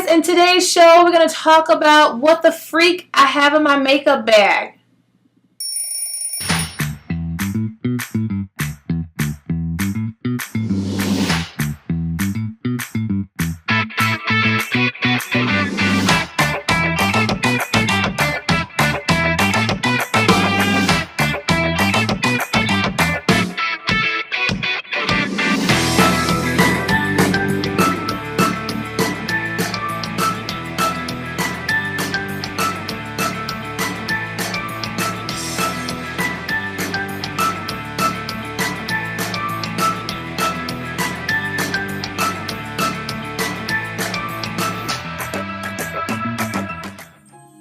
guys, in today's show we're going to talk about what the freak I have in my makeup bag.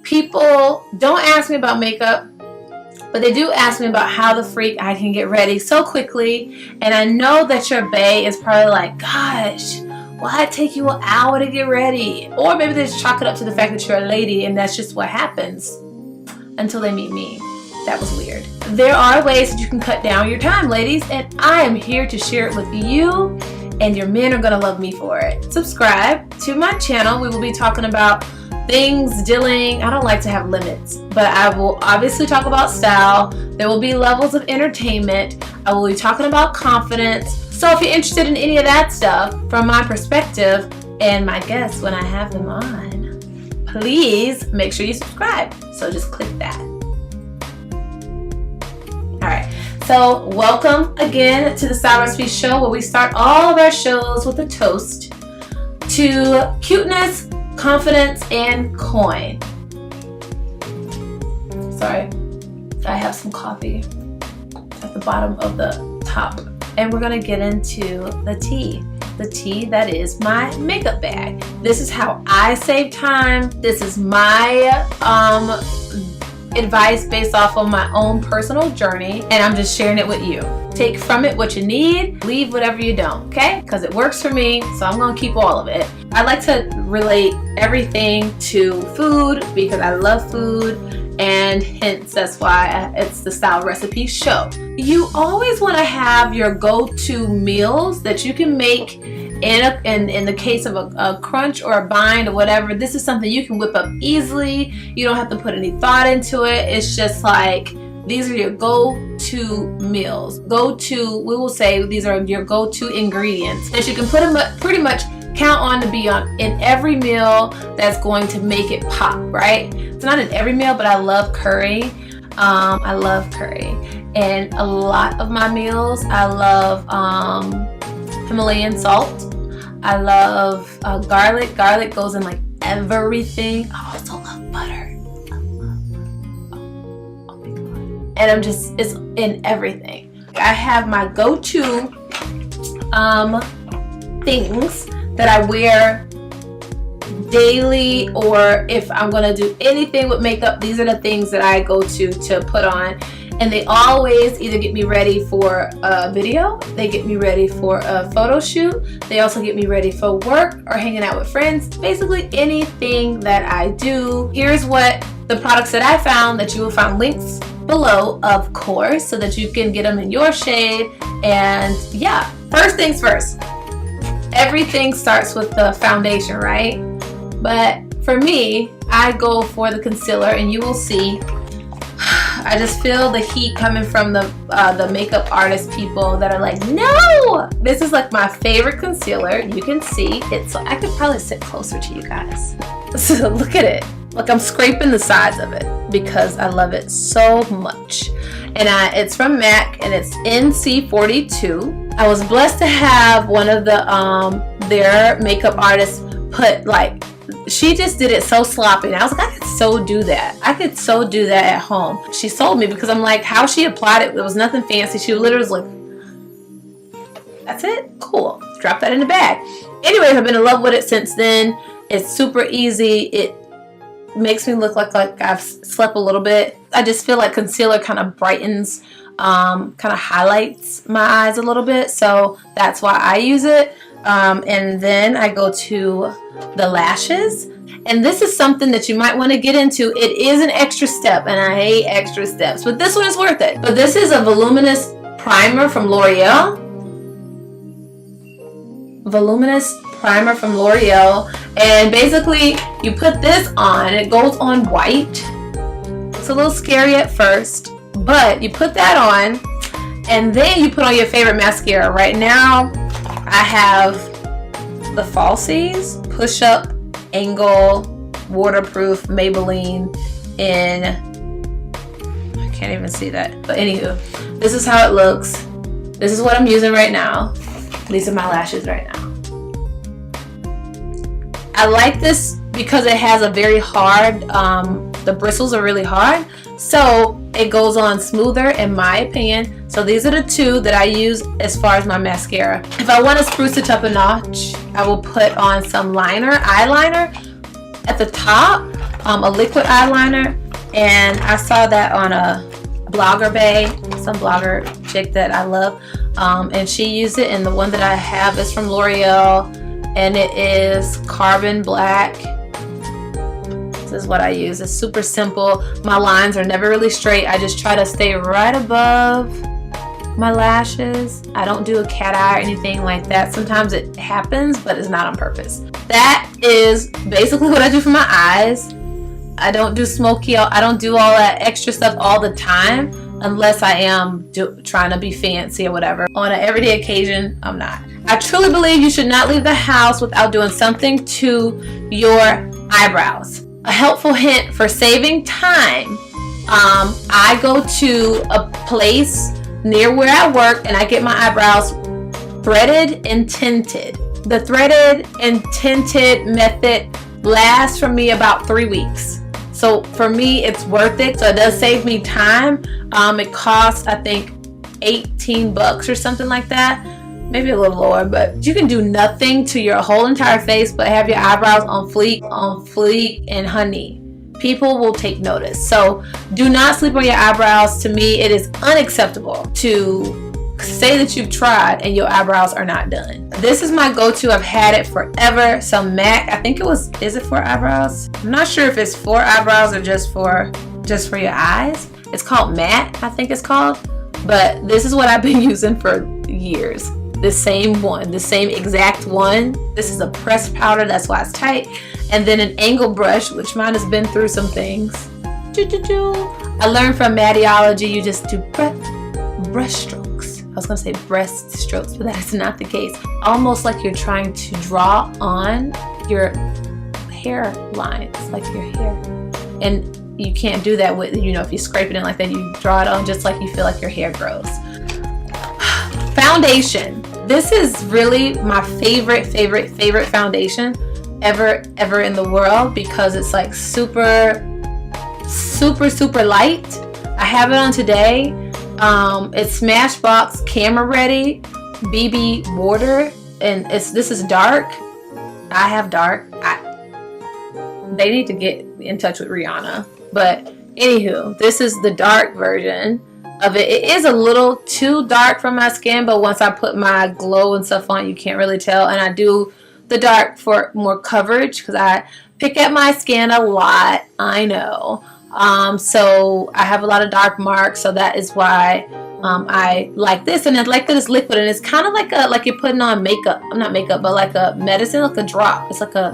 People don't ask me about makeup, but they do ask me about how the freak I can get ready so quickly. And I know that your bae is probably like, gosh, why take you an hour to get ready? Or maybe they just chalk it up to the fact that you're a lady and that's just what happens until they meet me. That was weird. There are ways that you can cut down your time, ladies, and I am here to share it with you, and your men are gonna love me for it. Subscribe to my channel. We will be talking about things dealing, I don't like to have limits, but I will obviously talk about style. There will be levels of entertainment. I will be talking about confidence. So if you're interested in any of that stuff from my perspective and my guests when I have them on, please make sure you subscribe. So just click that. Alright, so welcome again to the Style Recipe Show, where we start all of our shows with a toast to cuteness, confidence, and coin. Sorry, I have some coffee at the bottom of the top. And we're gonna get into the tea. The tea that is my makeup bag. This is how I save time. This is my advice based off of my own personal journey, and I'm just sharing it with you. Take from it what you need, leave whatever you don't, okay? Because it works for me, so I'm gonna keep all of it. I like to relate everything to food because I love food, and hence that's why it's the Style Recipe Show. You always want to have your go-to meals that you can make in the case of a crunch or a bind or whatever. This is something you can whip up easily. You don't have to put any thought into it. It's just like, these are your go-to meals. We will say these are your go-to ingredients that you can pretty much count on to be on in every meal that's going to make it pop, right? It's not in every meal, but I love curry. I love curry. And a lot of my meals, I love Himalayan salt. I love garlic. Garlic goes in like everything. I also love butter. And it's in everything. I have my go-to things that I wear daily, or if I'm gonna do anything with makeup, these are the things that I go to put on. And they always either get me ready for a video, they get me ready for a photo shoot, they also get me ready for work or hanging out with friends. Basically anything that I do. Here's what the products that I found, that you will find links below, of course, so that you can get them in your shade. And yeah, first things first, everything starts with the foundation, right? But for me, I go for the concealer, and you will see I just feel the heat coming from the makeup artist people that are like, no, this is like my favorite concealer. You can see it's, I could probably sit closer to you guys. So look at it. Like, I'm scraping the sides of it because I love it so much. And it's from MAC, and it's NC42. I was blessed to have one of their makeup artists put, like, she just did it so sloppy, and I was like, I could so do that. I could so do that at home. She sold me because I'm like, how she applied it, there was nothing fancy. She literally was like, that's it? Cool. Drop that in the bag. Anyways, I've been in love with it since then. It's super easy. It makes me look like I've slept a little bit. I just feel like concealer kind of brightens, kind of highlights my eyes a little bit. So that's why I use it. And then I go to the lashes, and this is something that you might want to get into. It is an extra step, and I hate extra steps, but this one is worth it. But this is a voluminous primer from L'Oreal. And basically you put this on, it goes on white. It's a little scary at first, but you put that on and then you put on your favorite mascara. Right now I have the Falsies Push Up Angle Waterproof Maybelline in, I can't even see that, but anywho, this is how it looks. This is what I'm using right now. These are my lashes right now. I like this because it has a very hard, the bristles are really hard, so it goes on smoother in my opinion. So these are the two that I use as far as my mascara. If I want to spruce it up a notch, I will put on some eyeliner at the top, a liquid eyeliner, and I saw that on a blogger bae, some blogger chick that I love, and she used it, and the one that I have is from L'Oreal, and it is Carbon Black. This is what I use. It's super simple. My lines are never really straight. I just try to stay right above my lashes. I don't do a cat eye or anything like that. Sometimes it happens, but it's not on purpose. That is basically what I do for my eyes. I don't do smoky, I don't do all that extra stuff all the time unless I am trying to be fancy or whatever. On an everyday occasion, I'm not. I truly believe you should not leave the house without doing something to your eyebrows. A helpful hint for saving time, I go to a place near where I work and I get my eyebrows threaded and tinted. The threaded and tinted method lasts for me about 3 weeks. So for me, it's worth it. So it does save me time. It costs, I think, $18 or something like that. Maybe a little lower, but you can do nothing to your whole entire face but have your eyebrows on fleek, and honey. People will take notice. So do not sleep on your eyebrows. To me, it is unacceptable to say that you've tried and your eyebrows are not done. This is my go-to. I've had it forever. Some MAC, I think it was, is it for eyebrows? I'm not sure if it's for eyebrows or just for your eyes. It's called MAC, I think it's called. But this is what I've been using for years. The same one, the same exact one. This is a pressed powder, that's why it's tight. And then an angle brush, which mine has been through some things. I learned from Maddieology, you just do brush strokes. I was gonna say breast strokes, but that is not the case. Almost like you're trying to draw on your hair lines, like your hair. And you can't do that with, if you scrape it in like that, you draw it on just like you feel like your hair grows. Foundation. This is really my favorite foundation ever in the world because it's like super light. I have it on today. It's Smashbox Camera Ready BB Water, and this is dark. I have dark. They need to get in touch with Rihanna. But anywho, this is the dark version of it. It is a little too dark for my skin, but once I put my glow and stuff on, you can't really tell. And I do the dark for more coverage because I pick at my skin a lot. I know. So I have a lot of dark marks, so that is why I like this. And I like that it's liquid, and it's kind of like you're putting on makeup. Not makeup, but like a medicine, like a drop. It's like a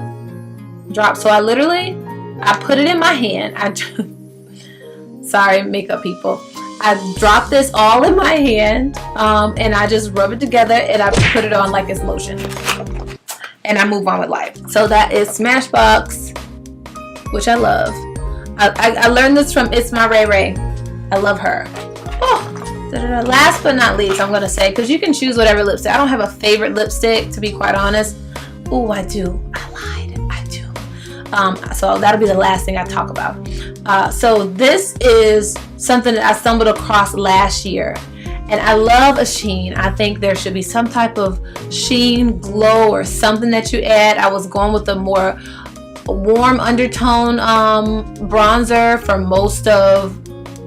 drop. So I put it in my hand. Sorry, makeup people. I drop this all in my hand, and I just rub it together, and I put it on like it's lotion, and I move on with life. So that is Smashbox, which I love. I learned this from It's My Ray Ray. I love her. Last but not least, I'm gonna say, because you can choose whatever lipstick. I don't have a favorite lipstick, to be quite honest. Oh, I do. I lied. I do. So that'll be the last thing I talk about. So this is something that I stumbled across last year, and I love a sheen. I think there should be some type of sheen, glow, or something that you add. I was going with a more warm undertone bronzer for most of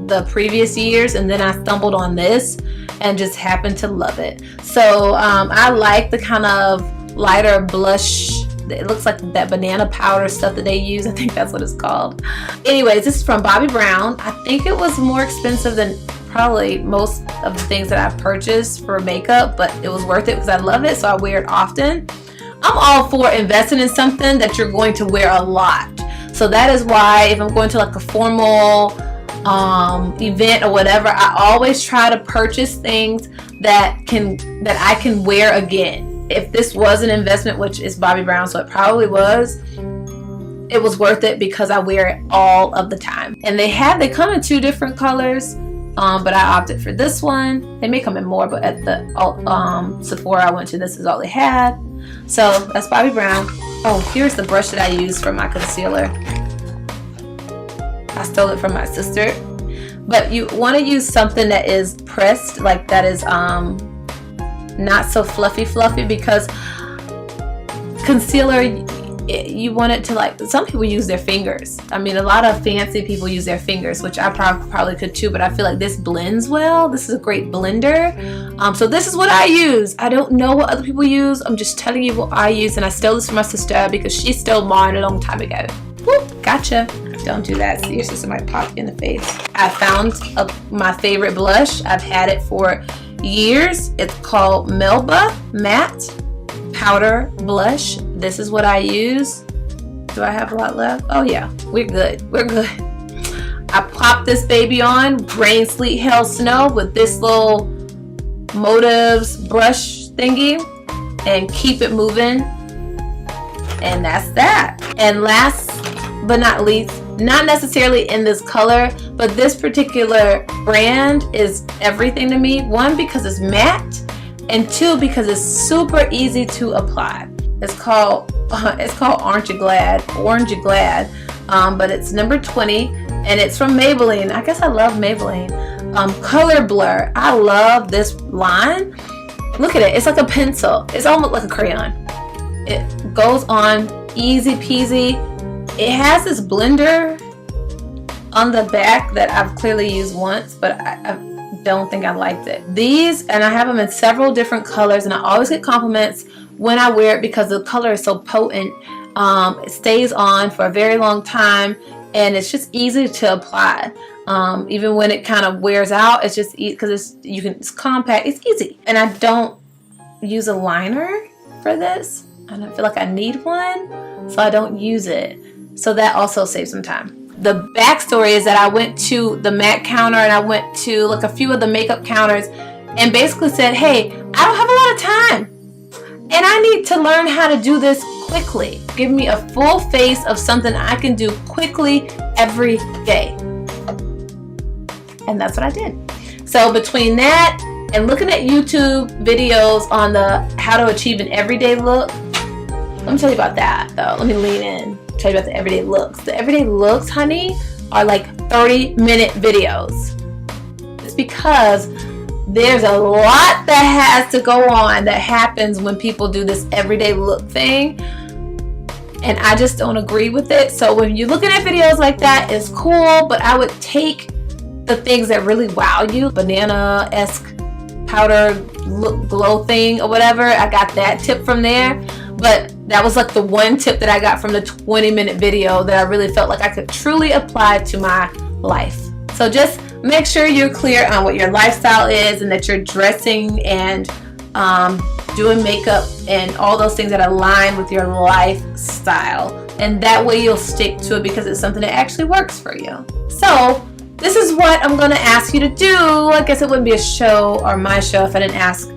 the previous years, and then I stumbled on this and just happened to love it. So I like the kind of lighter blush. It looks like that banana powder stuff that they use. I think that's what it's called. Anyways, this is from Bobbi Brown. I think it was more expensive than probably most of the things that I've purchased for makeup, but it was worth it because I love it, so I wear it often. I'm all for investing in something that you're going to wear a lot. So that is why if I'm going to like a formal event or whatever, I always try to purchase things that I can wear again. If this was an investment, which is Bobbi Brown, so it probably was, it was worth it because I wear it all of the time. And they come in 2 different colors, but I opted for this one. They may come in more, but at the Sephora I went to, this is all they had. So that's Bobbi Brown. Oh, here's the brush that I use for my concealer. I stole it from my sister. But you want to use something that is pressed, like that is not so fluffy, because concealer, you want it to, like, some people use their fingers. I mean, a lot of fancy people use their fingers, which I probably could too, but I feel like this blends well. This is a great blender. So this is what I use. I don't know what other people use. I'm just telling you what I use, and I stole this from my sister because she stole mine a long time ago. Whoop, gotcha. Don't do that. See, your sister might pop you in the face. I found my favorite blush. I've had it for years. It's called Melba Matte Powder Blush. This is what I use. Do I have a lot left? Oh yeah, we're good. We're good. I popped this baby on, rain, sleet, hail, snow, with this little Motives brush thingy, and keep it moving. And that's that. And last but not least, not necessarily in this color, but this particular brand is everything to me. 1, because it's matte, and 2, because it's super easy to apply. It's called Aren't You Glad? But it's number 20, and it's from Maybelline. I guess I love Maybelline. Color Blur. I love this line. Look at it. It's like a pencil. It's almost like a crayon. It goes on easy peasy. It has this blender on the back that I've clearly used once, but I don't think I liked it. These, and I have them in several different colors, and I always get compliments when I wear it because the color is so potent. It stays on for a very long time, and it's just easy to apply. Even when it kind of wears out, it's just because it's compact. It's easy, and I don't use a liner for this. I don't feel like I need one, so I don't use it. So that also saves some time. The backstory is that I went to the MAC counter, and I went to like a few of the makeup counters, and basically said, hey, I don't have a lot of time, and I need to learn how to do this quickly. Give me a full face of something I can do quickly every day. And that's what I did. So between that and looking at YouTube videos on the how to achieve an everyday look, let me tell you about that though. Let me lean in. Tell you about the everyday looks. The everyday looks, honey, are like 30-minute videos. It's because there's a lot that has to go on that happens when people do this everyday look thing, and I just don't agree with it. So when you're looking at videos like that, it's cool, but I would take the things that really wow you, banana-esque powder look glow thing or whatever. I got that tip from there, but that was like the one tip that I got from the 20-minute video that I really felt like I could truly apply to my life. So just make sure you're clear on what your lifestyle is, and that you're dressing and doing makeup and all those things that align with your lifestyle, and that way you'll stick to it because it's something that actually works for you. So this is what I'm going to ask you to do. I guess it wouldn't be a show or my show if I didn't ask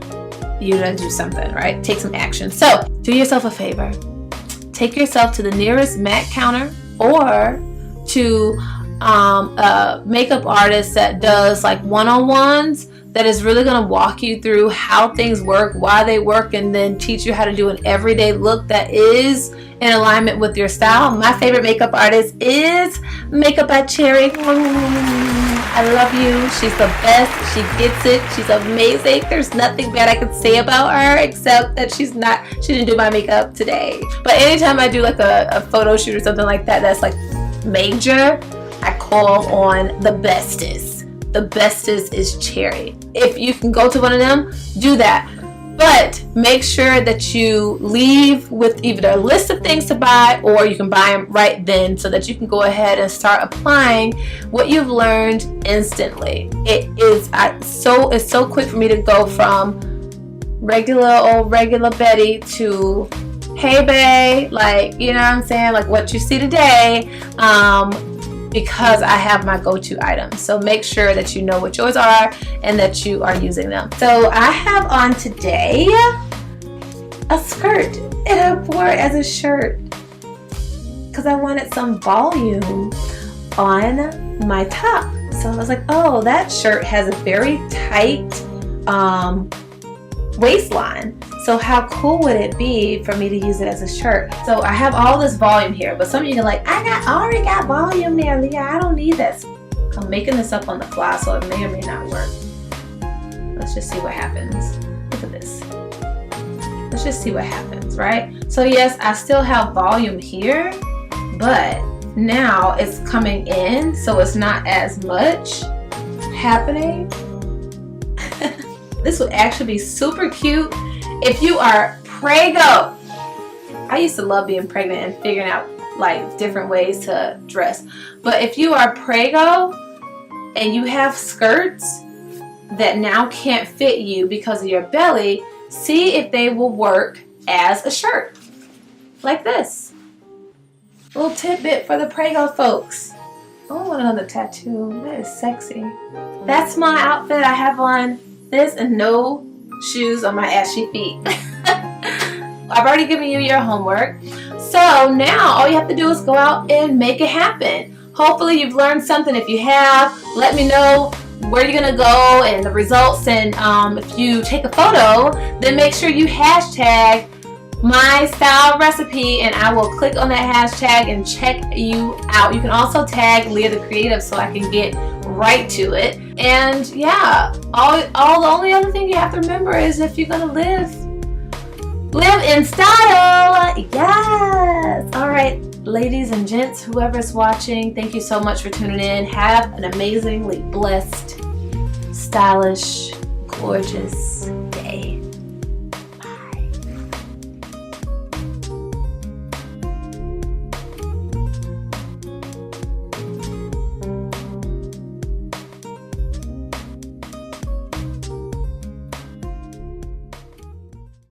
you to do something, right? Take some action. So do yourself a favor. Take yourself to the nearest MAC counter, or to a makeup artist that does like one-on-ones, that is really going to walk you through how things work, why they work, and then teach you how to do an everyday look that is in alignment with your style. My favorite makeup artist is Makeup by Cherry. I love you. She's the best. She gets it. She's amazing. There's nothing bad I could say about her except that she didn't do my makeup today. But anytime I do like a photo shoot or something like that that's like major, I call on the bestest. The bestest is Cherry. If you can go to one of them, do that. But make sure that you leave with either a list of things to buy, or you can buy them right then, so that you can go ahead and start applying what you've learned instantly. It's so quick for me to go from regular Betty to hey babe, like, you know what I'm saying, like what you see today, because I have my go-to items. So make sure that you know what yours are and that you are using them. So I have on today a skirt, and I wore it as a shirt because I wanted some volume on my top. So I was like, oh, that shirt has a very tight waistline. So how cool would it be for me to use it as a shirt? So I have all this volume here, but some of you are like, I already got volume there, Leah. I don't need this. I'm making this up on the fly, so it may or may not work. Let's just see what happens. Look at this. Let's just see what happens, right? So yes, I still have volume here, but now it's coming in, so it's not as much happening. This would actually be super cute if you are preggo. I used to love being pregnant and figuring out like different ways to dress. But if you are preggo and you have skirts that now can't fit you because of your belly, see if they will work as a shirt. Like this. A little tidbit for the preggo folks. Oh, I want another tattoo. That is sexy. That's my outfit. I have on this and no shoes on my ashy feet. I've already given you your homework. So now all you have to do is go out and make it happen. Hopefully you've learned something. If you have, let me know where you're gonna go and the results. And if you take a photo, then make sure you hashtag my style recipe, and I will click on that hashtag and check you out. You can also tag Leah the Creative so I can get right to it. And yeah, all the only other thing you have to remember is if you're gonna live in style. Yes. All right, ladies and gents, whoever's watching, thank you so much for tuning in. Have an amazingly blessed, stylish, gorgeous